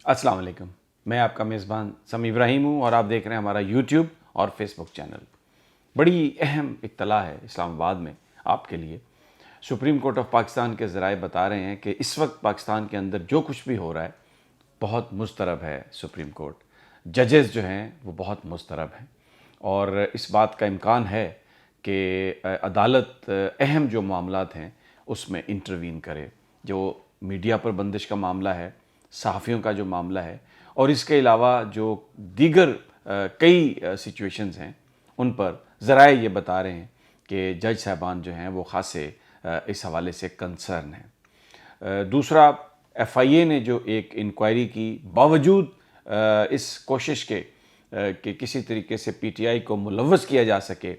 अस्सलाम वालेकुम। मैं आपका मेज़बान समी इब्राहिम हूँ और आप देख रहे हैं हमारा यूट्यूब और फेसबुक चैनल। बड़ी अहम इत्तला है इस्लामाबाद में आपके लिए। सुप्रीम कोर्ट ऑफ पाकिस्तान के ज़राए बता रहे हैं कि इस वक्त पाकिस्तान के अंदर जो कुछ भी हो रहा है बहुत मुस्तरब है। सुप्रीम कोर्ट जजेस जो हैं वो बहुत मुस्तरब हैं और इस बात का इम्कान है कि अदालत अहम जो मामलात हैं उसमें इंटरवीन करे। जो मीडिया पर बंदिश का मामला है, सहाफ़ियों का जो मामला है और इसके अलावा जो दीगर कई सिचुएशंस हैं उन पर ज़राए ये बता रहे हैं कि जज साहबान जो हैं वो ख़ासे इस हवाले से कंसर्न हैं। दूसरा, FIA ने जो एक इंक्वायरी की बावजूद इस कोशिश के कि किसी तरीके से PTI को मुलव्वस किया जा सके,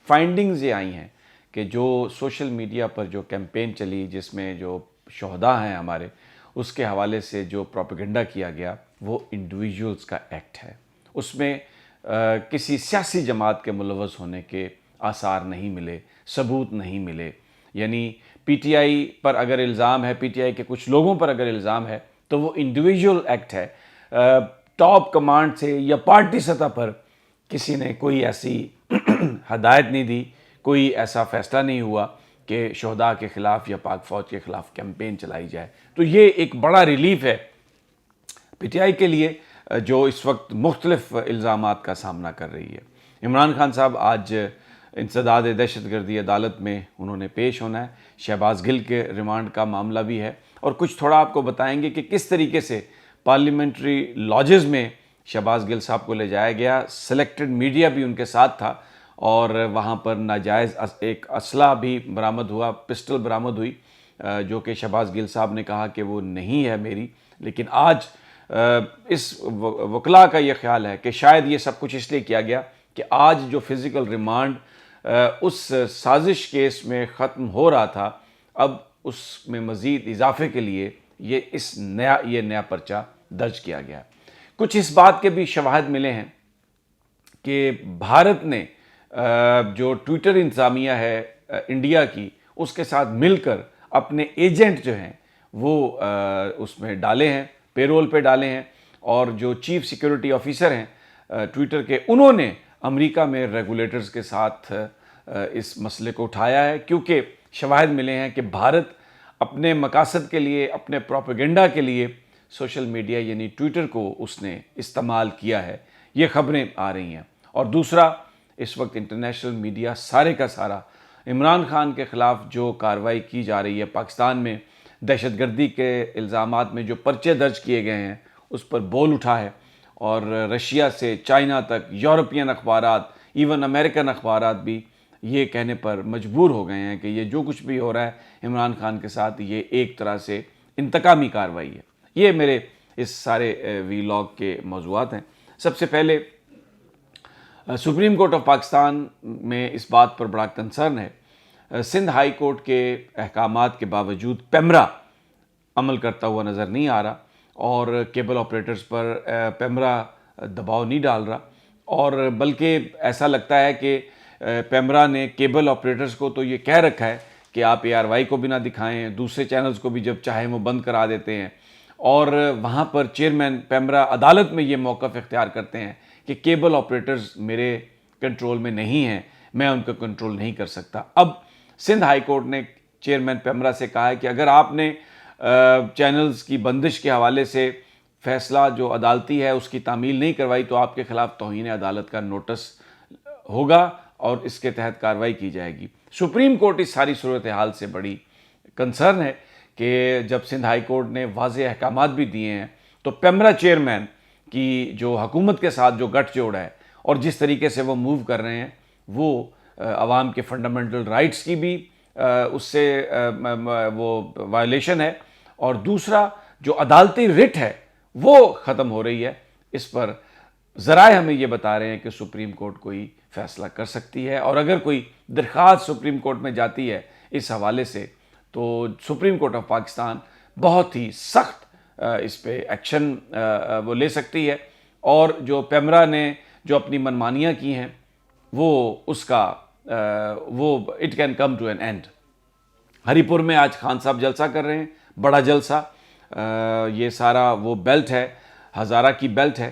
फाइंडिंग्स ये आई हैं कि जो सोशल मीडिया पर जो कैंपेन चली जिसमें जो शहदा हैं हमारे, उसके हवाले से जो प्रोपेगेंडा किया गया वो इंडिविजुअल्स का एक्ट है। उसमें किसी सियासी जमात के मुलव्वस होने के आसार नहीं मिले, सबूत नहीं मिले। यानी PTI पर अगर इल्ज़ाम है, PTI के कुछ लोगों पर अगर इल्ज़ाम है तो वो इंडिविजुअल एक्ट है। टॉप कमांड से या पार्टी सतह पर किसी ने कोई ऐसी हदायत नहीं दी, कोई ऐसा फ़ैसला नहीं हुआ कि शहदा के ख़िलाफ़ या पाक फ़ौज के ख़िलाफ़ कैंपेन चलाई जाए। तो ये एक बड़ा रिलीफ़ है PTI के लिए जो इस वक्त मुख्तलिफ़ इल्ज़ामात का सामना कर रही है। इमरान खान साहब आज इंसदाद दहशतगर्दी अदालत में उन्होंने पेश होना है। शहबाज गिल के रिमांड का मामला भी है और कुछ थोड़ा आपको बताएंगे कि किस तरीके से पार्लियामेंट्री लॉजेस में शहबाज गिल साहब को ले जाया गया। सिलेक्टेड मीडिया भी उनके साथ था और वहाँ पर नाजायज़ एक असला भी बरामद हुआ, पिस्टल बरामद हुई जो कि शहबाज गिल साहब ने कहा कि वो नहीं है मेरी। लेकिन आज इस वकला का ये ख्याल है कि शायद ये सब कुछ इसलिए किया गया कि आज जो फिज़िकल रिमांड उस साजिश केस में ख़त्म हो रहा था, अब उसमें मज़ीद इजाफे के लिए ये नया पर्चा दर्ज किया गया। कुछ इस बात के भी शवाहद मिले हैं कि भारत ने जो ट्विटर इंतज़ामिया है इंडिया की, उसके साथ मिलकर अपने एजेंट जो हैं वो उसमें डाले हैं, पेरोल पे डाले हैं और जो चीफ सिक्योरिटी ऑफिसर हैं ट्विटर के, उन्होंने अमेरिका में रेगुलेटर्स के साथ इस मसले को उठाया है क्योंकि शवाहिद मिले हैं कि भारत अपने मकासद के लिए, अपने प्रोपेगेंडा के लिए सोशल मीडिया यानी ट्विटर को उसने इस्तेमाल किया है। ये ख़बरें आ रही हैं। और दूसरा, इस वक्त इंटरनेशनल मीडिया सारे का सारा इमरान खान के ख़िलाफ़ जो कार्रवाई की जा रही है, पाकिस्तान में दहशतगर्दी के इल्ज़ामात में जो पर्चे दर्ज किए गए हैं उस पर बोल उठा है और रशिया से चाइना तक यूरोपियन अखबारात, इवन अमेरिकन अखबारात भी ये कहने पर मजबूर हो गए हैं कि ये जो कुछ भी हो रहा है इमरान खान के साथ ये एक तरह से इंतकामी कार्रवाई है। ये मेरे इस सारे वीलॉग के मौज़ूआत हैं। सबसे पहले सुप्रीम कोर्ट ऑफ पाकिस्तान में इस बात पर बड़ा कंसर्न है। सिंध हाई कोर्ट के अहकामात के बावजूद पेमरा अमल करता हुआ नज़र नहीं आ रहा और केबल ऑपरेटर्स पर पेमरा दबाव नहीं डाल रहा और बल्कि ऐसा लगता है कि पेमरा ने केबल ऑपरेटर्स को तो ये कह रखा है कि आप ARY को भी ना दिखाएं, दूसरे चैनल्स को भी जब चाहें वो बंद करा देते हैं। और वहाँ पर चेयरमैन पेमरा अदालत में ये मौक़िफ़ इख्तियार करते हैं कि केबल ऑपरेटर्स मेरे कंट्रोल में नहीं हैं, मैं उनका कंट्रोल नहीं कर सकता। अब सिंध हाई कोर्ट ने चेयरमैन पेमरा से कहा है कि अगर आपने चैनल्स की बंदिश के हवाले से फ़ैसला जो अदालती है उसकी तामील नहीं करवाई तो आपके ख़िलाफ़ तौहीन अदालत का नोटिस होगा और इसके तहत कार्रवाई की जाएगी। सुप्रीम कोर्ट इस सारी सूरत हाल से बड़ी कंसर्न है कि जब सिंध हाई कोर्ट ने वाज़ेह अहकामात भी दिए हैं तो पेमरा चेयरमैन की जो हुकूमत के साथ जो गठजोड़ है और जिस तरीके से वो मूव कर रहे हैं वो अवाम के फंडामेंटल राइट्स की भी उससे वो वायलेशन है और दूसरा जो अदालती रिट है वो ख़त्म हो रही है। इस पर ज़राए हमें ये बता रहे हैं कि सुप्रीम कोर्ट कोई फ़ैसला कर सकती है और अगर कोई दरख्वास्त सुप्रीम कोर्ट में जाती है इस हवाले से तो सुप्रीम कोर्ट ऑफ पाकिस्तान बहुत ही सख्त इस पे एक्शन वो ले सकती है और जो पेमरा ने जो अपनी मनमानियाँ की हैं वो उसका वो it can come to an end. Haripur में आज खान साहब जलसा कर रहे हैं, बड़ा जलसा। ये सारा वो बेल्ट है ہزارہ کی بیلٹ ہے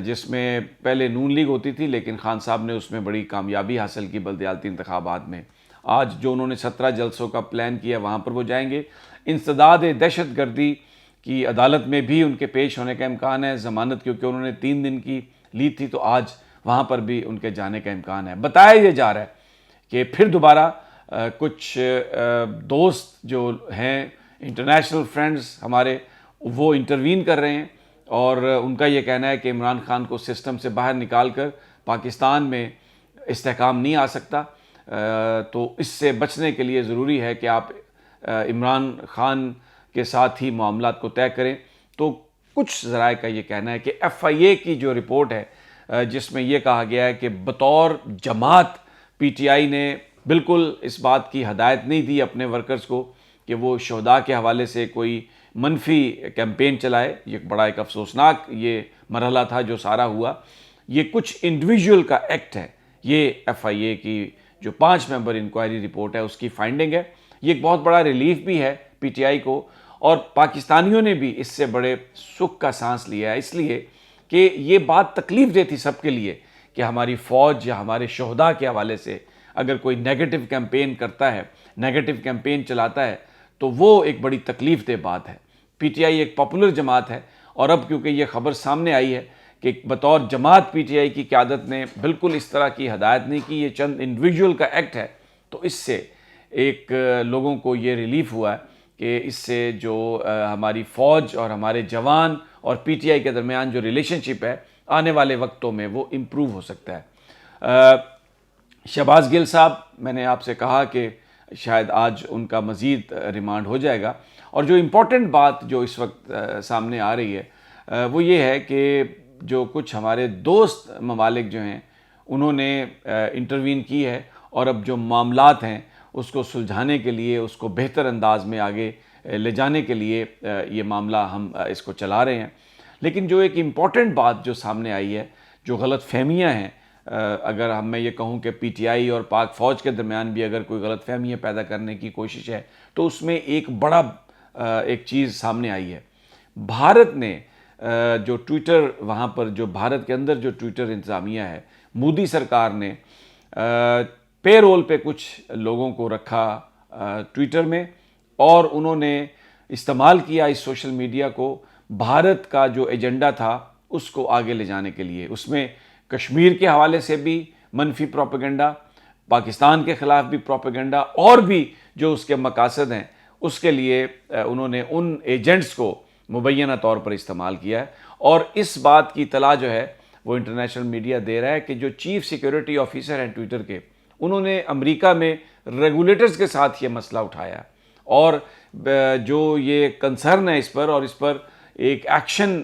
جس میں پہلے نون لیگ ہوتی تھی، لیکن خان صاحب نے اس میں بڑی کامیابی حاصل کی بلدیاتی انتخابات میں۔ آج جو انہوں نے 17 جلسوں کا پلان کیا وہاں پر وہ جائیں گے۔ انسداد دہشت گردی کی عدالت میں بھی ان کے پیش ہونے کا امکان ہے، ضمانت کیونکہ انہوں نے 3 دن کی لی تھی، تو آج وہاں پر بھی ان کے جانے کا امکان ہے۔ بتایا یہ جا رہا ہے کہ پھر دوبارہ کچھ دوست جو ہیں انٹرنیشنل فرینڈز ہمارے، وہ انٹروین کر رہے ہیں، اور ان کا یہ کہنا ہے کہ عمران خان کو سسٹم سے باہر نکال کر پاکستان میں استحکام نہیں آ سکتا، تو اس سے بچنے کے لیے ضروری ہے کہ آپ عمران خان کے ساتھ ہی معاملات کو طے کریں۔ تو کچھ ذرائع کا یہ کہنا ہے کہ ایف آئی اے کی جو رپورٹ ہے جس میں یہ کہا گیا ہے کہ بطور جماعت پی ٹی آئی نے بالکل اس بات کی ہدایت نہیں دی اپنے ورکرز کو کہ وہ شہداء کے حوالے سے کوئی منفی کیمپین چلائے۔ یہ بڑا ایک افسوسناک یہ مرحلہ تھا جو سارا ہوا۔ یہ کچھ انڈیویجول کا ایکٹ ہے، یہ ایف آئی اے کی جو 5 ممبر انکوائری رپورٹ ہے اس کی فائنڈنگ ہے۔ یہ ایک بہت بڑا ریلیف بھی ہے پی ٹی آئی کو، اور پاکستانیوں نے بھی اس سے بڑے سکھ کا سانس لیا ہے، اس لیے کہ یہ بات تکلیف دہ تھی سب کے لیے کہ ہماری فوج یا ہمارے شہداء کے حوالے سے اگر کوئی نیگیٹو کیمپین کرتا ہے، نیگیٹو کیمپین چلاتا ہے، تو وہ ایک بڑی تکلیف دہ بات ہے۔ پی ٹی آئی ایک پاپولر جماعت ہے، اور اب کیونکہ یہ خبر سامنے آئی ہے کہ بطور جماعت پی ٹی آئی کی قیادت نے بالکل اس طرح کی ہدایت نہیں کی، یہ چند انڈیویجول کا ایکٹ ہے، تو اس سے ایک لوگوں کو یہ ریلیف ہوا ہے کہ اس سے جو ہماری فوج اور ہمارے جوان اور پی ٹی آئی کے درمیان جو ریلیشن شپ ہے آنے والے وقتوں میں وہ امپروو ہو سکتا ہے۔ شہباز گل صاحب، میں نے آپ سے کہا کہ شاید آج ان کا مزید ریمانڈ ہو جائے گا، اور جو امپورٹنٹ بات جو اس وقت سامنے آ رہی ہے وہ یہ ہے کہ جو کچھ ہمارے دوست ممالک جو ہیں انہوں نے انٹروین کی ہے، اور اب جو معاملات ہیں اس کو سلجھانے کے لیے، اس کو بہتر انداز میں آگے لے جانے کے لیے یہ معاملہ ہم اس کو چلا رہے ہیں۔ لیکن جو ایک امپورٹنٹ بات جو سامنے آئی ہے، جو غلط فہمیاں ہیں، اگر میں یہ کہوں کہ پی ٹی آئی اور پاک فوج کے درمیان بھی اگر کوئی غلط فہمیاں پیدا کرنے کی کوشش ہے، تو اس میں ایک بڑا ایک چیز سامنے آئی ہے۔ بھارت نے جو ٹویٹر، وہاں پر جو بھارت کے اندر جو ٹویٹر انتظامیہ ہے، مودی سرکار نے پے رول پہ کچھ لوگوں کو رکھا ٹویٹر میں، اور انہوں نے استعمال کیا اس سوشل میڈیا کو بھارت کا جو ایجنڈا تھا اس کو آگے لے جانے کے لیے۔ اس میں کشمیر کے حوالے سے بھی منفی پروپیگنڈا، پاکستان کے خلاف بھی پروپیگنڈا، اور بھی جو اس کے مقاصد ہیں اس کے لیے انہوں نے ان ایجنٹس کو مبینہ طور پر استعمال کیا ہے۔ اور اس بات کی اطلاع جو ہے وہ انٹرنیشنل میڈیا دے رہا ہے کہ جو چیف سیکیورٹی آفیسر ہیں ٹویٹر کے، انہوں نے امریکہ میں ریگولیٹرز کے ساتھ یہ مسئلہ اٹھایا، اور جو یہ کنسرن ہے اس پر، اور اس پر ایک ایکشن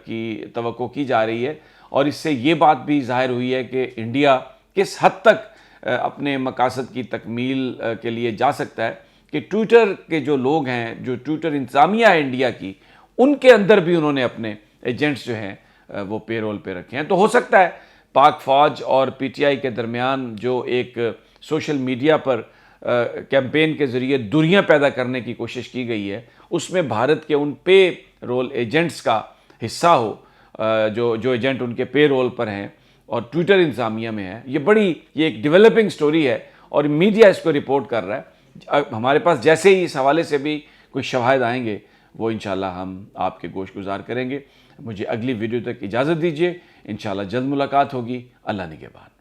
کی توقع کی جا رہی ہے، اور اس سے یہ بات بھی ظاہر ہوئی ہے کہ انڈیا کس حد تک اپنے مقاصد کی تکمیل کے لیے جا سکتا ہے کہ ٹویٹر کے جو لوگ ہیں، جو ٹویٹر انتظامیہ ہے انڈیا کی، ان کے اندر بھی انہوں نے اپنے ایجنٹس جو ہیں وہ پے رول پہ رکھے ہیں۔ تو ہو سکتا ہے پاک فوج اور پی ٹی آئی کے درمیان جو ایک سوشل میڈیا پر کیمپین کے ذریعے دوریاں پیدا کرنے کی کوشش کی گئی ہے، اس میں بھارت کے ان پے رول ایجنٹس کا حصہ ہو، جو ایجنٹ ان کے پے رول پر ہیں اور ٹویٹر انتظامیہ میں ہیں۔ یہ ایک ڈیولپنگ سٹوری ہے، اور میڈیا اس کو رپورٹ کر رہا ہے۔ ہمارے پاس جیسے ہی اس حوالے سے بھی کوئی شواہد آئیں گے وہ انشاءاللہ ہم آپ کے گوش گزار کریں گے۔ مجھے اگلی ویڈیو تک اجازت دیجیے، انشاءاللہ جلد ملاقات ہوگی۔ اللہ نگہبان۔